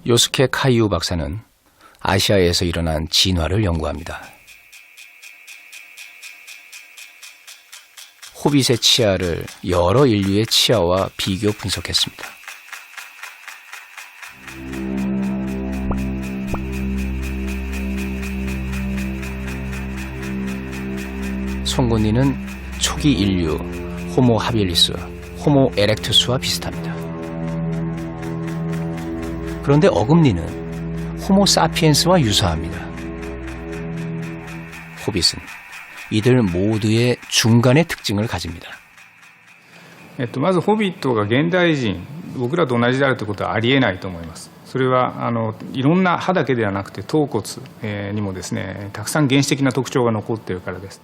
요스케 카이우 박사는 아시아에서 일어난 진화를 연구합니다. 호빗의 치아를 여러 인류의 치아와 비교 분석했습니다. 송곳니는 초기 인류 호모 하빌리스, 호모 에렉투스와 비슷합니다. 그런데 어금니는 호모 사피엔스와 유사합니다. 호빗은 이들 모두의 중간의 특징을 가집니다. まずホビットが現代人、僕らと同じであるということはありえないと思います。それはいろんな歯だけではなくて頭骨にもですね、たくさん原始的な特徴が残っているからです。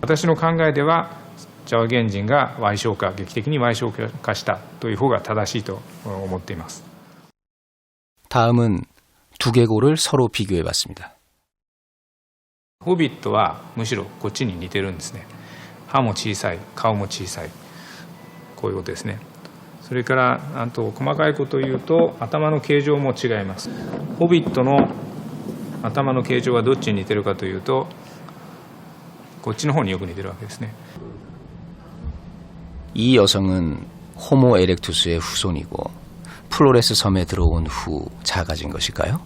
私の考えではジャワ原人が矮小化、劇的に矮小化したという方が正しいと思っています。 다음은 두개골을 서로 비교해 봤습니다. ホビットはむしろこっちに似てるんですね。歯も小さい、顔も小さい、こういうことですね。それからあと細かいことを言うと頭の形状も違います。ホビットの頭の形状がどっちに似てるかというとこっちの方によく似てるわけですね。 이 여성은 호모 에렉투스의 후손이고 플로레스 섬에 들어온 후 작아진 것일까요?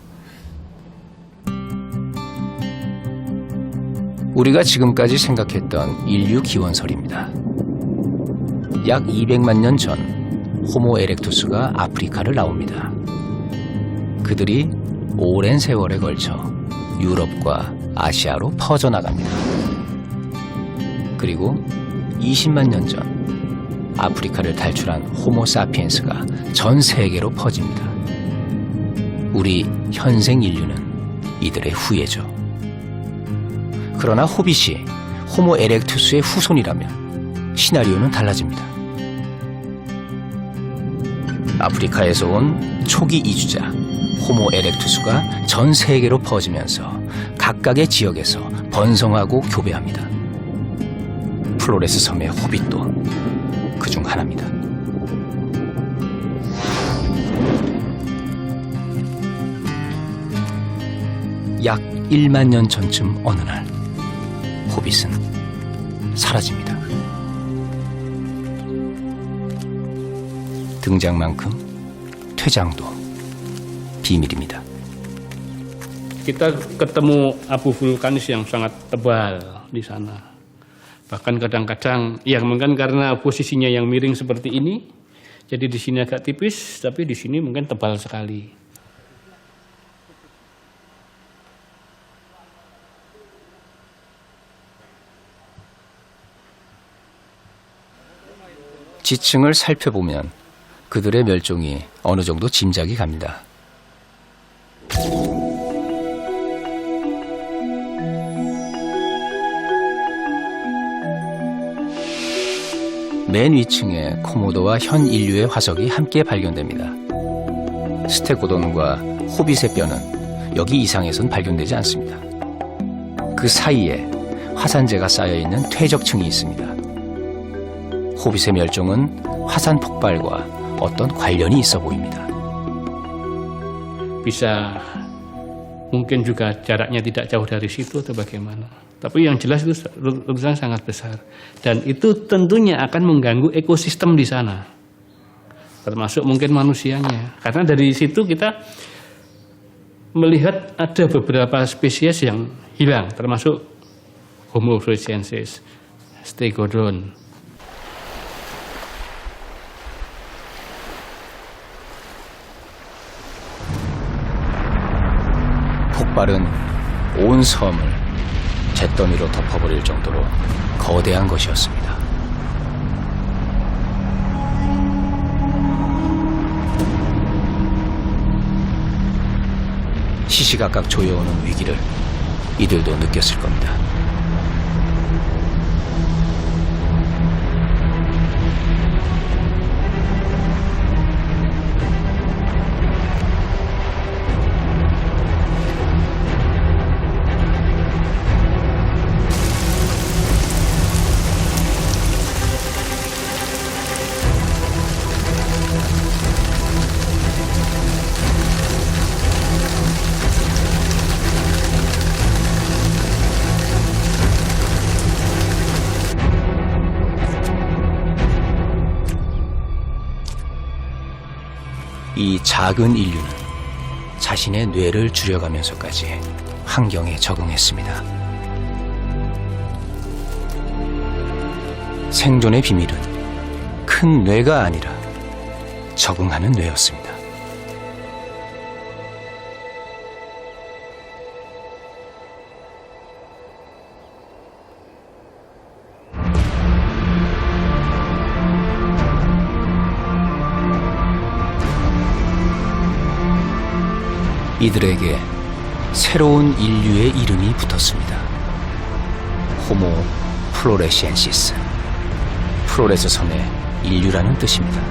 우리가 지금까지 생각했던 인류 기원설입니다. 약 200만 년 전 호모 에렉투스가 아프리카를 나옵니다. 그들이 오랜 세월에 걸쳐 유럽과 아시아로 퍼져나갑니다. 그리고 20만 년 전 아프리카를 탈출한 호모 사피엔스가 전 세계로 퍼집니다. 우리 현생 인류는 이들의 후예죠. 그러나 호빗이 호모 에렉투스의 후손이라면 시나리오는 달라집니다. 아프리카에서 온 초기 이주자 호모 에렉투스가 전 세계로 퍼지면서 각각의 지역에서 번성하고 교배합니다. 플로레스 섬의 호빗도 그중 하나입니다. 약 1만 년 전쯤 어느 날 호빗은 사라집니다. 등장만큼 퇴장도 비밀입니다. Kita ketemu abu vulkanis yang sangat tebal di sana. Bahkan kadang-kadang ya mungkin karena posisinya yang miring seperti ini, jadi di sini agak tipis, tapi di sini mungkin tebal sekali. 지층을 살펴보면 그들의 멸종이 어느 정도 짐작이 갑니다. 맨 위층에 코모도와 현 인류의 화석이 함께 발견됩니다. 스테고돈과 호빗의 뼈는 여기 이상에선 발견되지 않습니다. 그 사이에 화산재가 쌓여있는 퇴적층이 있습니다. 호빗의 멸종은 화산 폭발과 어떤 관련이 있어 보입니다. Bisa mungkin juga jaraknya tidak jauh dari situ atau bagaimana. Tapi yang jelas itu letusan sangat besar dan itu tentunya akan mengganggu ekosistem di sana, termasuk mungkin manusianya. Karena dari situ kita melihat ada beberapa spesies yang hilang, termasuk Homo floresiensis, Stegodon. 폭발은 온 섬을 잿더미로 덮어버릴 정도로 거대한 것이었습니다. 시시각각 조여오는 위기를 이들도 느꼈을 겁니다. 이 작은 인류는 자신의 뇌를 줄여가면서까지 환경에 적응했습니다. 생존의 비밀은 큰 뇌가 아니라 적응하는 뇌였습니다. 이들에게 새로운 인류의 이름이 붙었습니다. 호모 플로레시엔시스. 플로레스 섬의 인류라는 뜻입니다.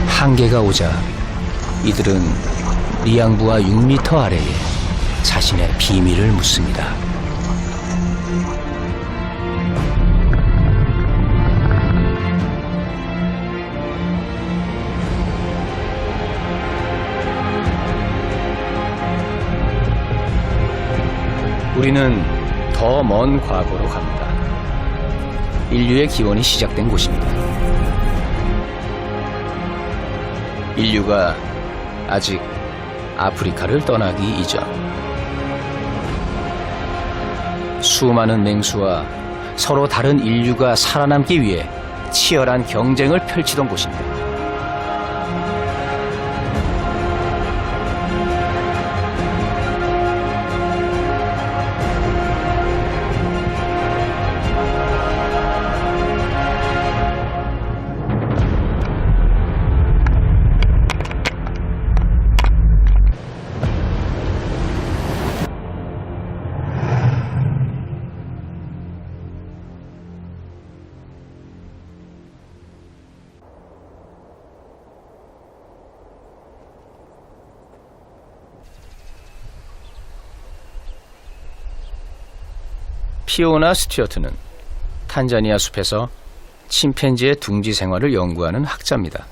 한계가 오자 이들은 리앙부와 6m 아래에 자신의 비밀을 묻습니다. 우리는 더 먼 과거로 갑니다. 인류의 기원이 시작된 곳입니다. 인류가 아직 아프리카를 떠나기 이전, 수많은 맹수와 서로 다른 인류가 살아남기 위해 치열한 경쟁을 펼치던 곳입니다. 피오나 스튜어트는 탄자니아 숲에서 침팬지의 둥지 생활을 연구하는 학자입니다.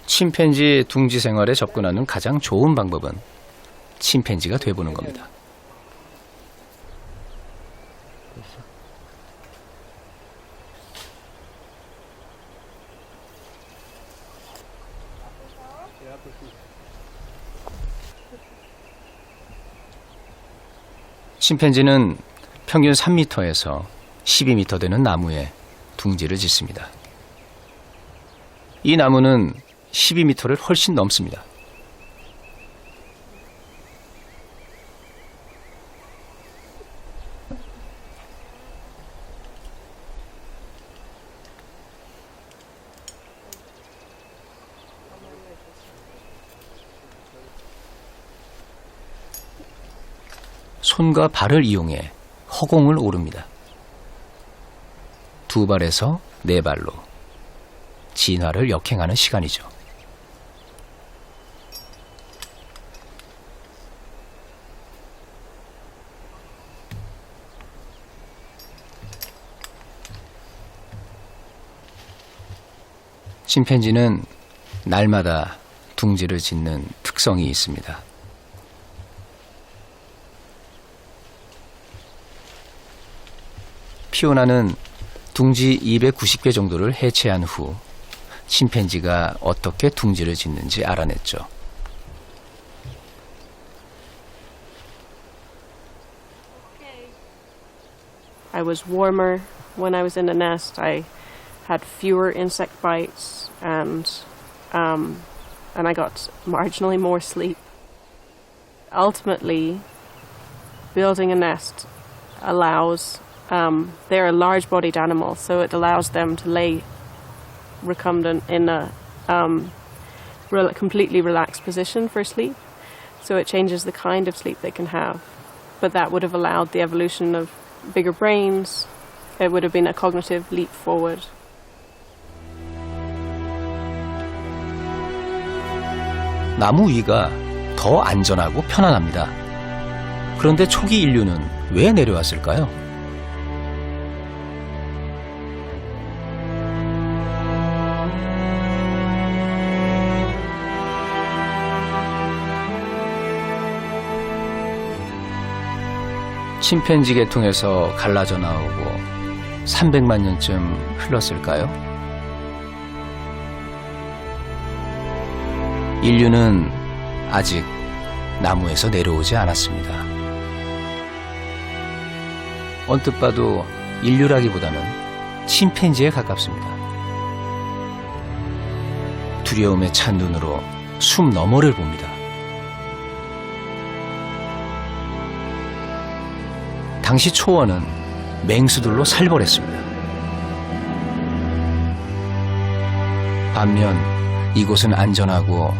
침팬지 둥지 생활에 접근하는 가장 좋은 방법은 침팬지가 돼보는 겁니다. 침팬지는 평균 3m에서 12m 되는 나무에 둥지를 짓습니다. 이 나무는 12m를 훨씬 넘습니다. 손과 발을 이용해 허공을 오릅니다. 두 발에서 네 발로 진화를 역행하는 시간이죠. 침팬지는 날마다 둥지를 짓는 특성이 있습니다. 피오나는 둥지 290개 정도를 해체한 후 침팬지가 어떻게 둥지를 짓는지 알아냈죠. I was warmer when I was in the nest. I had fewer insect bites and I got marginally more sleep. Ultimately, building a nest allows they're a large-bodied animal, so it allows them to lay recumbent in a completely relaxed position for sleep. So it changes the kind of sleep they can have. But that would have allowed the evolution of bigger brains. It would have been a cognitive leap forward. 나무 위가 더 안전하고 편안합니다. 그런데 초기 인류는 왜 내려왔을까요? 침팬지 계통에서 갈라져 나오고 300만 년쯤 흘렀을까요? 인류는 아직 나무에서 내려오지 않았습니다. 언뜻 봐도 인류라기보다는 침팬지에 가깝습니다. 두려움에 찬 눈으로 숲 너머를 봅니다. 당시 초원은 맹수들로 살벌했습니다. 반면 이곳은 안전하고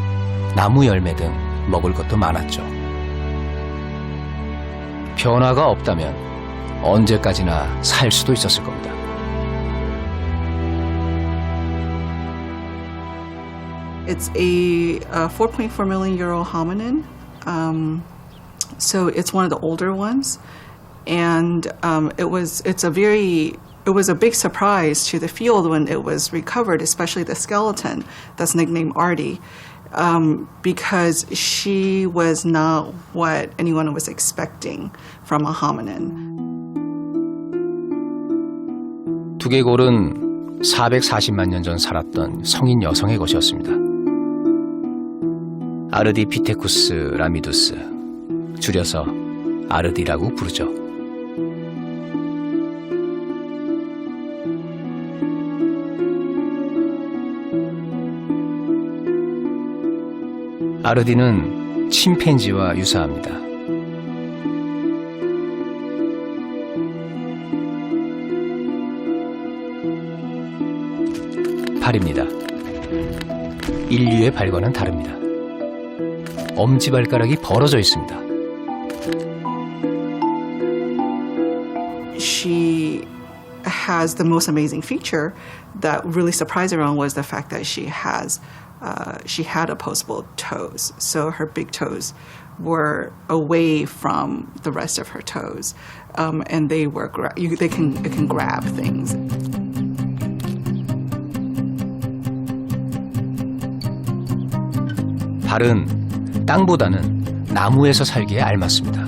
나무 열매 등 먹을 것도 많았죠. 변화가 없다면 언제까지나 살 수도 있었을 겁니다. It's a 4.4 million year old hominin. So it's one of the older ones. And it was a big surprise to the field when it was recovered, especially the skeleton that's nicknamed Artie, because she was not what anyone was expecting from a hominin. 두개골은 440만 년 전 살았던 성인 여성의 것이었습니다. 아르디피테쿠스 라미두스, 줄여서 아르디라고 부르죠. 아르디는 침팬지와 유사합니다. 발입니다. 인류의 발과는 다릅니다. 엄지발가락이 벌어져 있습니다. She has the most amazing feature that really surprised everyone was the fact that she had opposable toes. So her big toes were away from the rest of her toes, and it can grab things. 발은 땅보다는 나무에서 살기에 알맞습니다.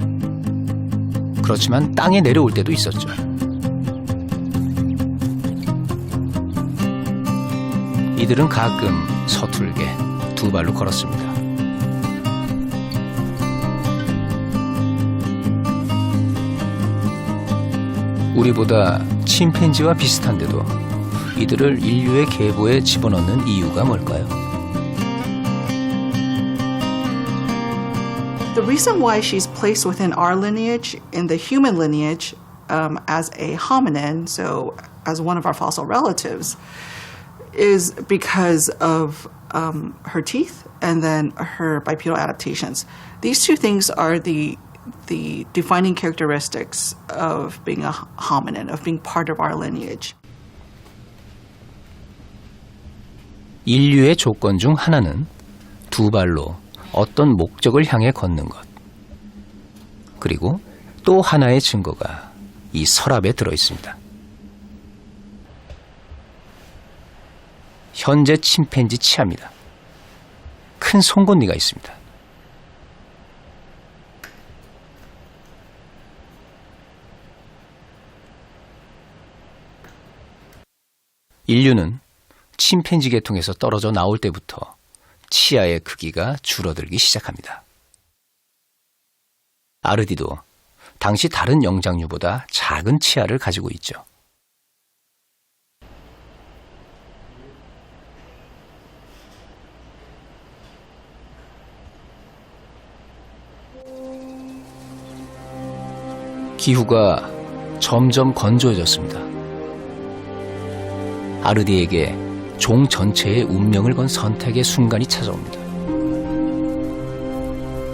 그렇지만 땅에 내려올 때도 있었죠. 이들은 가끔 서툴게 두 발로 걸었습니다. 우리보다 침팬지와 비슷한데도 이들을 인류의 계보에 집어넣는 이유가 뭘까요? The reason why she's placed within our lineage, in the human lineage, as a hominin, so as one of our fossil relatives, is because of her teeth and then her bipedal adaptations. These two things are the defining characteristics of being a hominin, of being part of our lineage. 인류의 조건 중 하나는 두 발로 어떤 목적을 향해 걷는 것. 그리고 또 하나의 증거가 이 서랍에 들어 있습니다. 현재 침팬지 치아입니다. 큰 송곳니가 있습니다. 인류는 침팬지 계통에서 떨어져 나올 때부터 치아의 크기가 줄어들기 시작합니다. 아르디도 당시 다른 영장류보다 작은 치아를 가지고 있죠. 기후가 점점 건조해졌습니다. 아르디에게 종 전체의 운명을 건 선택의 순간이 찾아옵니다.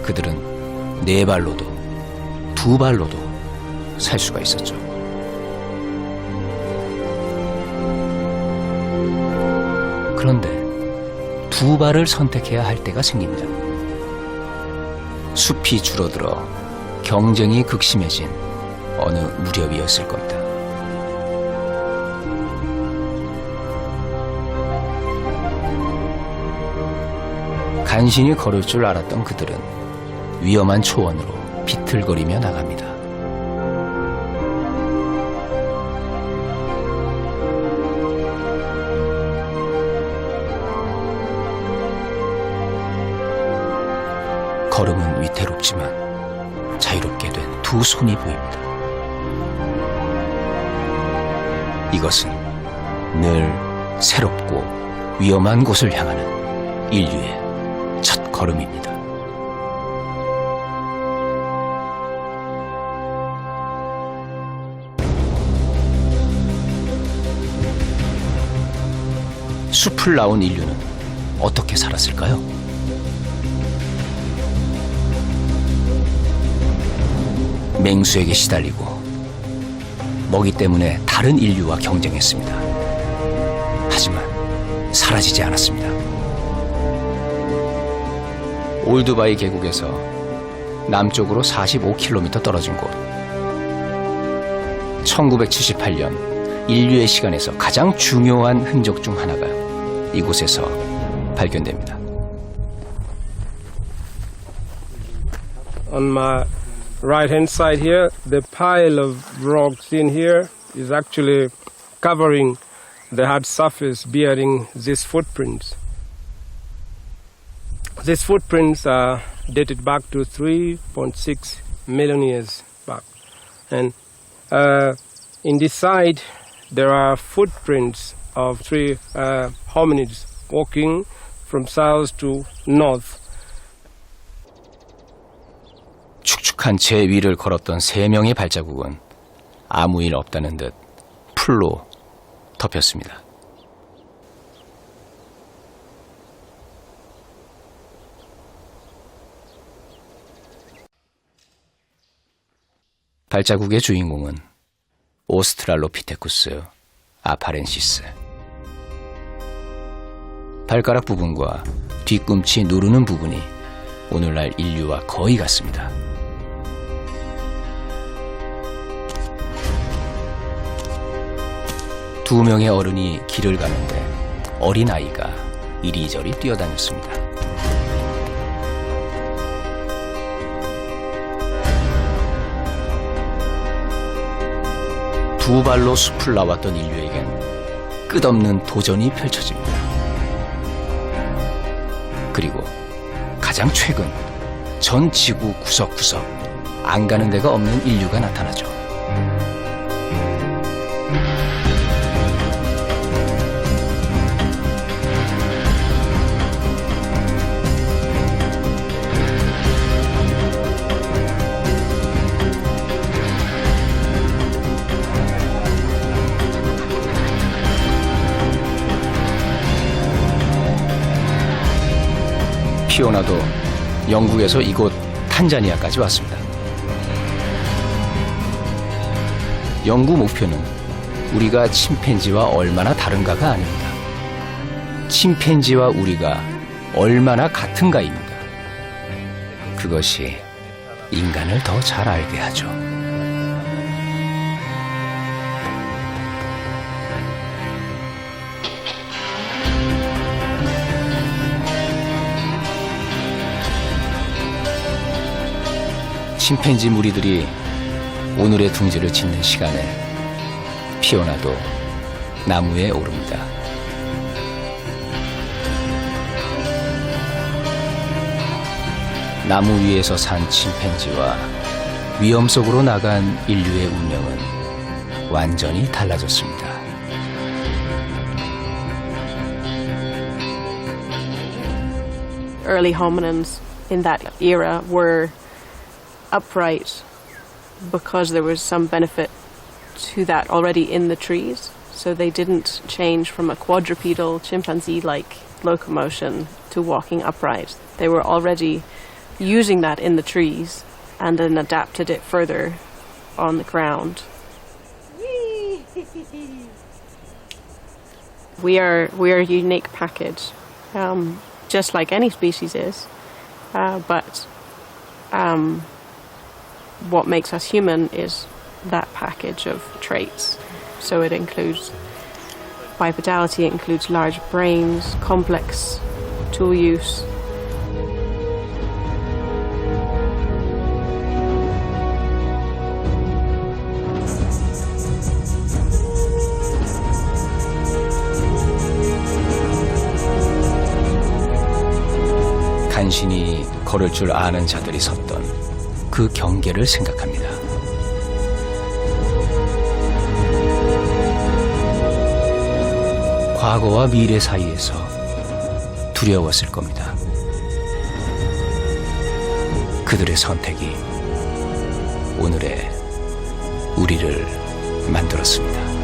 그들은 네 발로도 두 발로도 살 수가 있었죠. 그런데 두 발을 선택해야 할 때가 생깁니다. 숲이 줄어들어 경쟁이 극심해진 어느 무렵이었을 겁니다. 간신히 걸을 줄 알았던 그들은 위험한 초원으로 비틀거리며 나갑니다. 걸음은 위태롭지만 자유롭게 된 두 손이 보입니다. 이것은 늘 새롭고 위험한 곳을 향하는 인류의 첫 걸음입니다. 숲을 나온 인류는 어떻게 살았을까요? 맹수에게 시달리고 먹이 때문에 다른 인류와 경쟁했습니다. 하지만 사라지지 않았습니다. 올드바이 계곡에서 남쪽으로 45km 떨어진 곳. 1978년 인류의 시간에서 가장 중요한 흔적 중 하나가 이곳에서 발견됩니다. On my right-hand side here, the pile of rocks in here is actually covering the hard surface bearing these footprints. These footprints are dated back to 3.6 million years back. And in this side, there are footprints of three hominids walking from south to north. 축축한 제 위를 걸었던 3명의 발자국은 아무 일 없다는 듯 풀로 덮였습니다. 발자국의 주인공은 오스트랄로피테쿠스 아파렌시스. 발가락 부분과 뒤꿈치 누르는 부분이 오늘날 인류와 거의 같습니다. 두 명의 어른이 길을 가는데 어린아이가 이리저리 뛰어다녔습니다. 두 발로 숲을 나왔던 인류에겐 끝없는 도전이 펼쳐집니다. 그리고 가장 최근 전 지구 구석구석 안 가는 데가 없는 인류가 나타나죠. 피오나도 영국에서 이곳 탄자니아까지 왔습니다. 연구 목표는 우리가 침팬지와 얼마나 다른가가 아닙니다. 침팬지와 우리가 얼마나 같은가입니다. 그것이 인간을 더 잘 알게 하죠. 침팬지 무리들이 오늘의 둥지를 짓는 시간에 피오나도 나무에 오릅니다. 나무 위에서 산 침팬지와 위험 속으로 나간 인류의 운명은 완전히 달라졌습니다. Early hominins in that era were upright because there was some benefit to that already in the trees. So they didn't change from a quadrupedal chimpanzee-like locomotion to walking upright. They were already using that in the trees and then adapted it further on the ground. We are a unique package, just like any species is, but what makes us human is that package of traits. So it includes bipedality, it includes large brains, complex tool use. 간신히 걸을 줄 아는 자들이 섰던 그 경계를 생각합니다. 과거와 미래 사이에서 두려웠을 겁니다. 그들의 선택이 오늘의 우리를 만들었습니다.